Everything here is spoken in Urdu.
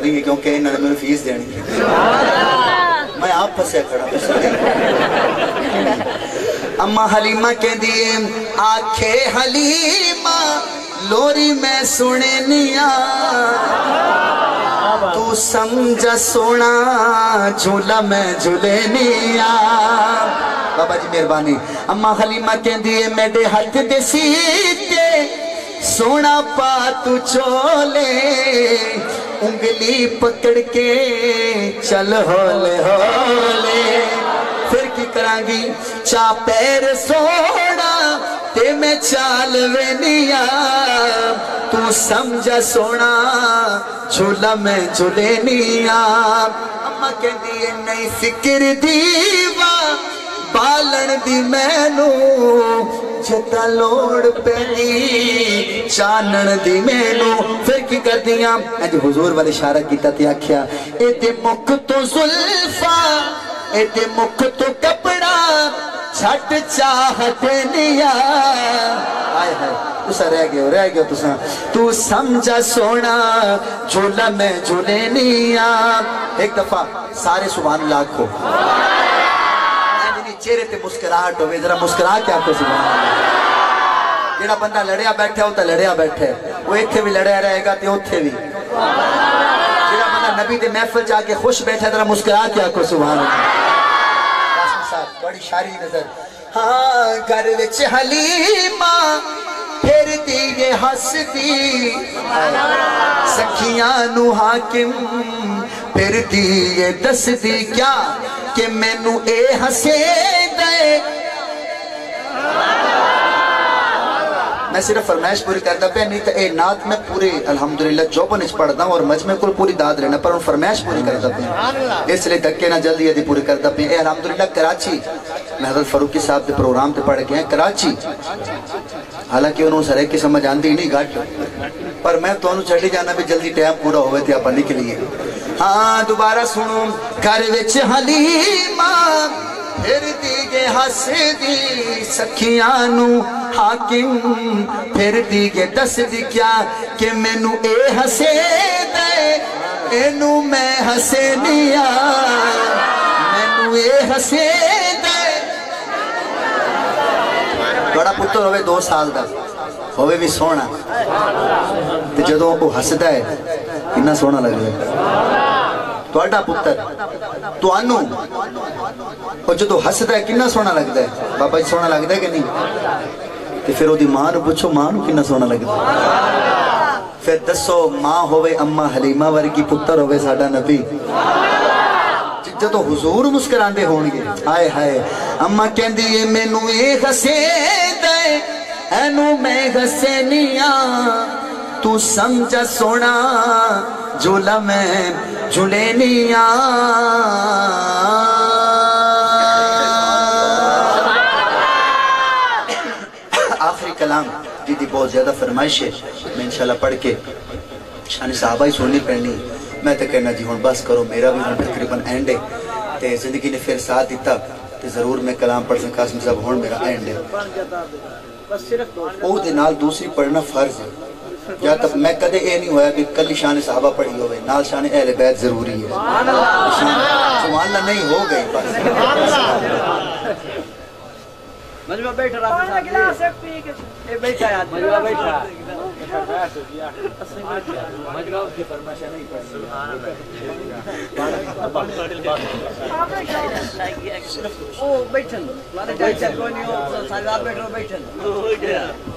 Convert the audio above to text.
نہیں کیونکہ انہوں نے میری فیس دینی میں آپ پھنسیا کھڑا اما حلیمہ کہہ دیے آکھے حلیمہ لوری میں سنے نیا تو سمجھا سونا جھولا میں جھولے نیا بابا جی مہربانی اما حلیمہ کہہ دیے میرے ہاتھ دے سیتے سونا پا تو چولے انگلی پکڑ کے چل ہولے ہولے پھر کی کرانگی چا پیر سونا تے میں چال وینیا تو سمجھا سونا جھولا میں جھولے نیا اما کہہ دیے نہیں فکر دیوا بالن دی مینو جتا لوڑ پہنی چانن دی مینو پھر کی کر دیا حضور والے اشارہ کیتا تے آکھیا اے تے مکھ تو زلفا اے تے مکھ تو کپڑا چھٹ چاہت نیا آئے ہائے تسا رہ گیا تسا تو سمجھا سونا جھولا میں جھولے نیا ایک دفعہ سارے سبحان اللہ کو چہرے تے مسکراہٹ ہوئے ذرا مسکرا کیا کو سبحان اللہ جیڑا بندہ لڑیا بیٹھے ہوتا لڑیا بیٹھے وہ ایک تھے بھی لڑیا رہے گا تے ہوتے بھی جیڑا بندہ نبی دے محفل جا کے خوش بیٹھے ذرا مسکرا کیا کو سبحان اللہ بڑی شاری نظر ہاں گھر وچ حلیمہ پھر دیئے ہس دی سکھیاں نو حاکم پھر دیئے دس دی کیا کہ میں نو اے ہسے دے میں صرف فرمائش پوری کرتا پہ نہیں تو اے نات میں پورے الحمدللہ جوبن اس پڑھتا ہوں اور مجمع کو پوری داد رہنا پر ان فرمائش پوری کرتا پہ اس لئے دکے نہ جلدی یہ دی پوری کرتا پہ اے الحمدللہ کراچی میں حضرت فاروقی صاحب دے پروگرام تے پڑھ گئے ہیں کراچی حالانکہ انہوں سر ایک کی سمجھ آن دی نہیں گھٹ پر میں تو انہوں چھڑی جانا بھی جلدی ٹیم پورا ہوئے تھے اپنے کے لیے ہاں دوبارہ سنوں گھر وچ حلیمہ پھر دیگے ہس دی سکھیاں نو حاکم پھر دیگے دس دی کیا کہ میں نو اے ہسے دے اینو میں ہسے نیا میں نو اے ہسے دے بڑا پتر ہوئے 2 سال دا ہوئے بھی سونا تے جدوں وہ ہسدا ہے کتنا سونا لگ رہا ہے تو اڈا پتر تو آنو اور جدو ہسدا ہے کتنا سونا لگتا ہے بابا جی سونا لگتا ہے کہ نہیں کہ پھر وہ دی ماں نو پوچھو ماں نو کتنا سونا لگتا ہے پھر دسو ماں ہوئے اما حلیمہ ورگی پتر ہوئے ساڈا نبی جدو حضور مسکران دے ہونگے آئے ہائے اما کہن دیئے میں نو اے غسے دے اینو میں غسے نیا تو سمجھا سونا جھولا میں جھولے نیا آخری کلام جیدی بہت زیادہ فرمائش ہے میں انشاءاللہ پڑھ کے شان صحابہ ہی سننی پڑھنی میں تو کہنا جی ہون بس کرو میرا بھی ہون تقریباً اینڈ ہے تے زندگی نے پھر ساتھ دیتا تے ضرور میں کلام پڑھ سکا قاسم صاحب ہون میرا اینڈ ہے او دے نال دوسری پڑھنا فرض ہے یا تب میں کدے اے نہیں ہویا کہ کلی شان صحابہ پڑھی ہوئے نال شان اہل بیت ضروری ہے سبحان اللہ نہیں ہو گئی بس مجمع بیٹھا رہا اے بیٹھا ہے مجمع بیٹھا مجمع کی فرمائش نہیں پڑھی او بیٹھن کوئی نہیں ہو سارے آپ بیٹھو بیٹھن